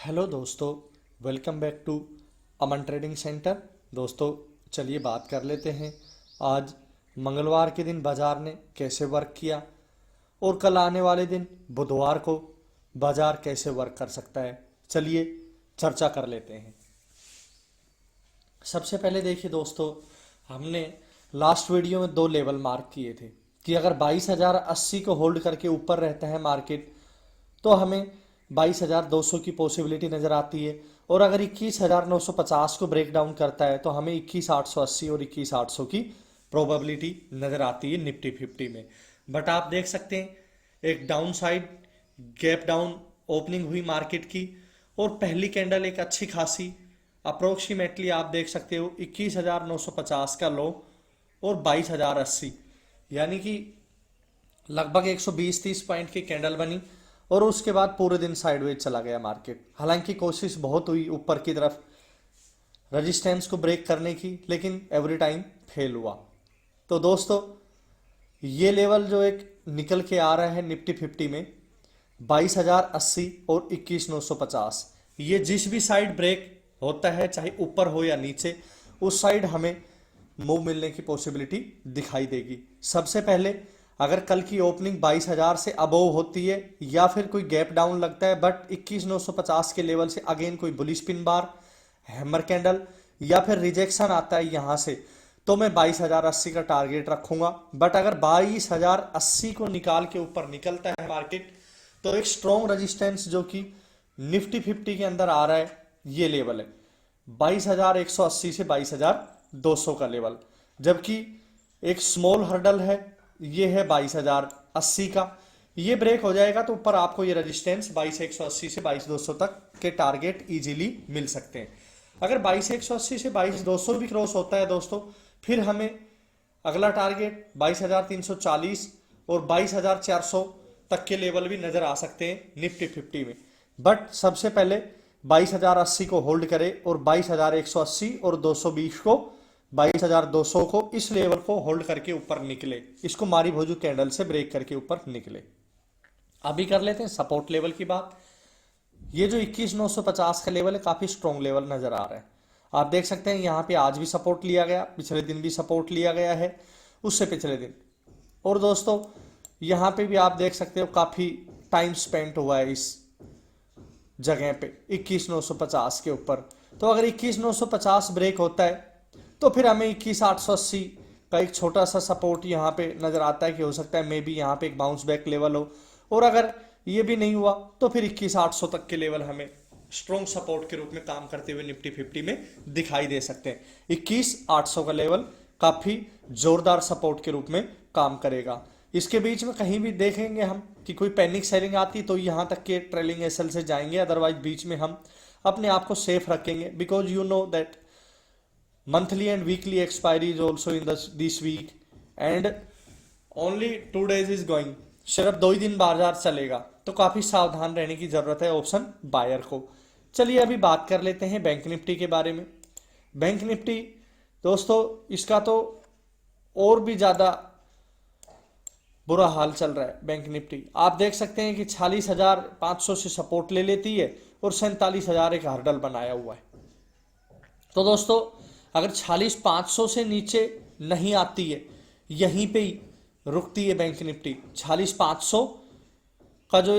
Hello दोस्तों, welcome back to Aman trading centre. दोस्तों, चलिए बात कर लेते हैं आज मंगलवार के दिन बाजार ने कैसे वर्क किया और कल आने वाले दिन बुधवार को बाजार कैसे वर्क कर सकता है। चलिए चर्चा कर लेते हैं। सबसे पहले देखिए दोस्तों, हमने लास्ट वीडियो में दो लेवल मार्क किए थे कि अगर 22,080 को होल्ड करके ऊपर रहता है मार्केट तो हमें 22,200 की पॉसिबिलिटी नज़र आती है, और अगर 21,950 को ब्रेक डाउन करता है तो हमें 21,880 और 21,800 की प्रोबेबिलिटी नज़र आती है निफ्टी 50 में। बट आप देख सकते हैं एक down side gap down opening हुई मार्केट की, और पहली कैंडल एक अच्छी खासी अप्रोक्सीमेटली आप देख सकते हो 21,950 का लो और 22,080, यानी कि लगभग 120-30 पॉइंट की कैंडल बनी, और उसके बाद पूरे दिन साइडवेज चला गया मार्केट। हालांकि कोशिश बहुत हुई ऊपर की तरफ रेजिस्टेंस को ब्रेक करने की, लेकिन एवरी टाइम फेल हुआ। तो दोस्तों, ये लेवल जो एक निकल के आ रहा है निफ्टी 50 में 22,080 और 21,950, ये जिस भी साइड ब्रेक होता है चाहे ऊपर हो या नीचे, उस साइड हमें मूव मिलने की पॉसिबिलिटी दिखाई देगी। सबसे पहले अगर कल की ओपनिंग 22,000 से अबोव होती है या फिर कोई गैप डाउन लगता है बट 21,950 के लेवल से अगेन कोई bullish pin bar, hammer candle या फिर रिजेक्शन आता है यहां से, तो मैं 22,080 का टारगेट रखूंगा। बट अगर 22,080 को निकाल के ऊपर निकलता है मार्केट तो एक स्ट्रॉन्ग रेजिस्टेंस जो कि निफ्टी 50 के अंदर आ रहा है, ये लेवल है 22,180 से 22,200 का लेवल, जबकि एक स्मॉल हर्डल है, ये है 22,080 का। ये ब्रेक हो जाएगा तो ऊपर आपको ये रेजिस्टेंस 22,180 से 22,200 तक के टारगेट इजीली मिल सकते हैं। अगर 22,180 से 22,200 भी क्रॉस होता है दोस्तों, फिर हमें अगला टारगेट 22,340 और 22,400 तक के लेवल भी नजर आ सकते हैं निफ्टी 50 में। बट सबसे पहले 22,080 को होल्ड करें और 22,180 और 220 को 22,200 को इस लेवल को होल्ड करके ऊपर निकले, इसको मारी भोजू कैंडल से ब्रेक करके ऊपर निकले। अभी कर लेते हैं सपोर्ट लेवल की बात। ये जो 21,950 का लेवल है काफी स्ट्रॉन्ग लेवल नजर आ रहा है। आप देख सकते हैं यहाँ पे आज भी सपोर्ट लिया गया, पिछले दिन भी सपोर्ट लिया गया है, उससे पिछले दिन। और दोस्तों यहाँ पे भी आप देख सकते हो काफी टाइम स्पेंड हुआ है इस जगह पे 21,950 के ऊपर। तो अगर 21,950 ब्रेक होता है तो फिर हमें 21,880 का एक छोटा सा सपोर्ट यहाँ पे नजर आता है कि हो सकता है मे बी यहाँ पे एक बाउंस बैक लेवल हो, और अगर ये भी नहीं हुआ तो फिर 21,800 तक के लेवल हमें स्ट्रॉन्ग सपोर्ट के रूप में काम करते हुए निफ्टी 50 में दिखाई दे सकते हैं। 21,800 का लेवल काफी जोरदार सपोर्ट के रूप में काम करेगा। इसके बीच में कहीं भी देखेंगे हम कि कोई पैनिक सेलिंग आती तो यहां तक के ट्रेलिंग एसएल से जाएंगे, अदरवाइज बीच में हम अपने आप को सेफ रखेंगे, because you know that monthly and weekly expiry is also in this week and only 2 days is going। सिर्फ 2 ही दिन बाजार चलेगा, तो काफी सावधान रहने की जरूरत है ऑप्शन बायर को। चलिए अभी बात कर लेते हैं बैंक निफ्टी के बारे में। बैंक निफ्टी दोस्तों, इसका तो और भी ज्यादा बुरा हाल चल रहा है। बैंक निफ्टी आप देख सकते हैं कि 46,500 से सपोर्ट ले लेती है और 47,000 एक हर्डल बनाया हुआ है। तो दोस्तों अगर 46,500 से नीचे नहीं आती है, यहीं पे ही रुकती है बैंक निफ्टी, 46,500 का जो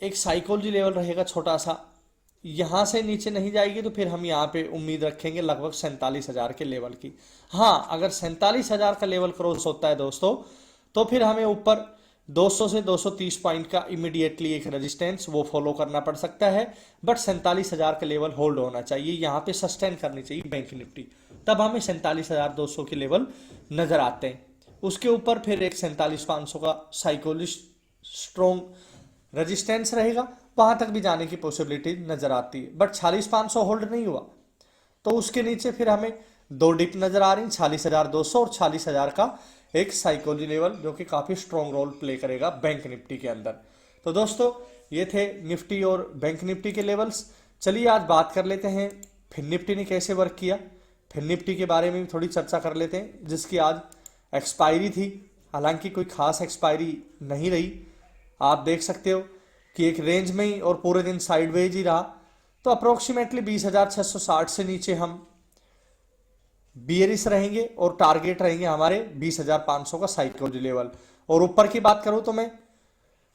एक साइकोलॉजी लेवल रहेगा छोटा सा, यहां से नीचे नहीं जाएगी तो फिर हम यहाँ पे उम्मीद रखेंगे लगभग 47,000 के लेवल की। हाँ, अगर 47,000 का लेवल क्रॉस होता है दोस्तों तो फिर हमें ऊपर 200 से 230 पॉइंट का इमीडिएटली एक रेजिस्टेंस वो फॉलो करना पड़ सकता है, बट 47,000 का लेवल होल्ड होना चाहिए, यहाँ पे सस्टेन करनी चाहिए बैंक निफ्टी, तब हमें 47,200 के लेवल नजर आते हैं। उसके ऊपर फिर एक 47,500 का साइकोलिस्ट स्ट्रॉन्ग रेजिस्टेंस रहेगा, वहां तक भी जाने की पॉसिबिलिटी नजर आती है, बट 46,500 होल्ड नहीं हुआ तो उसके नीचे फिर हमें दो डिप नजर आ रही, 46,200 और 46,000 का एक साइकोलॉजी लेवल जो कि काफी स्ट्रॉन्ग रोल प्ले करेगा बैंक निफ्टी के अंदर। तो दोस्तों ये थे निफ्टी और बैंक निफ्टी के लेवल्स। चलिए आज बात कर लेते हैं फिर निफ्टी ने कैसे वर्क किया। फिर निफ्टी के बारे में भी थोड़ी चर्चा कर लेते हैं, जिसकी आज एक्सपायरी थी। हालांकि कोई खास एक्सपायरी नहीं रही, आप देख सकते हो कि एक रेंज में ही और पूरे दिन साइडवेज ही रहा। तो अप्रोक्सीमेटली 20,660 से नीचे हम बियरिश रहेंगे और टारगेट रहेंगे हमारे 20,500 का साइकोलॉजी लेवल। और ऊपर की बात करूं तो मैं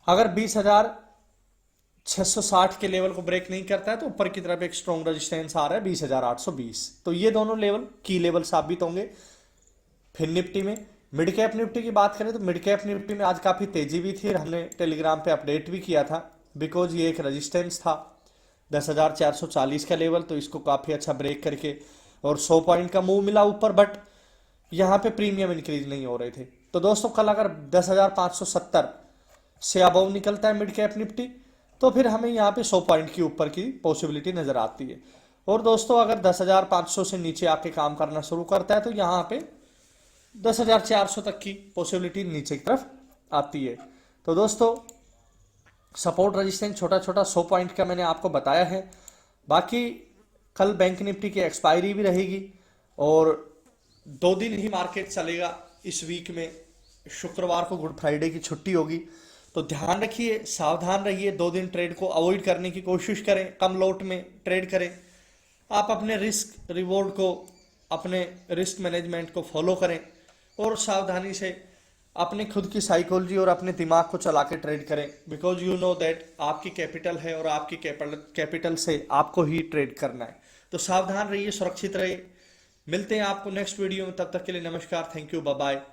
अगर 20,660 के लेवल को ब्रेक नहीं करता है तो ऊपर की तरफ एक स्ट्रॉन्ग रेजिस्टेंस आ रहा है 20,820। तो ये दोनों लेवल की लेवल साबित होंगे। फिर निफ्टी में मिड कैप निफ्टी की बात करें तो मिड कैप निफ्टी में आज काफी तेजी भी थी, हमने टेलीग्राम पे अपडेट भी किया था, बिकॉज ये एक रेजिस्टेंस था 10,440 का लेवल, तो इसको काफी अच्छा ब्रेक करके और 100 पॉइंट का मूव मिला ऊपर, बट यहाँ पे प्रीमियम इंक्रीज नहीं हो रहे थे। तो दोस्तों कल अगर 10,570 से अबव निकलता है मिड कैप निफ्टी तो फिर हमें यहाँ पे 100 पॉइंट की ऊपर की पॉसिबिलिटी नजर आती है। और दोस्तों अगर 10,500 से नीचे आके काम करना शुरू करता है तो यहाँ पे 10,400 तक की पॉसिबिलिटी नीचे की तरफ आती है। तो दोस्तों सपोर्ट रेजिस्टेंस छोटा छोटा 100 पॉइंट का मैंने आपको बताया है। बाकी कल बैंक निफ्टी की एक्सपायरी भी रहेगी और 2 दिन ही मार्केट चलेगा इस वीक में। शुक्रवार को गुड फ्राइडे की छुट्टी होगी, तो ध्यान रखिए, सावधान रहिए, 2 दिन ट्रेड को अवॉइड करने की कोशिश करें, कम लॉट में ट्रेड करें। आप अपने रिस्क रिवॉर्ड को, अपने रिस्क मैनेजमेंट को फॉलो करें और सावधानी से अपने खुद की साइकोलॉजी और अपने दिमाग को चला के ट्रेड करें, बिकॉज यू नो दैट आपकी कैपिटल है और आपकी कैपिटल से आपको ही ट्रेड करना है। तो सावधान रहिए, सुरक्षित रहिए। मिलते हैं आपको नेक्स्ट वीडियो में, तब तक के लिए नमस्कार, थैंक यू, बाय बाय।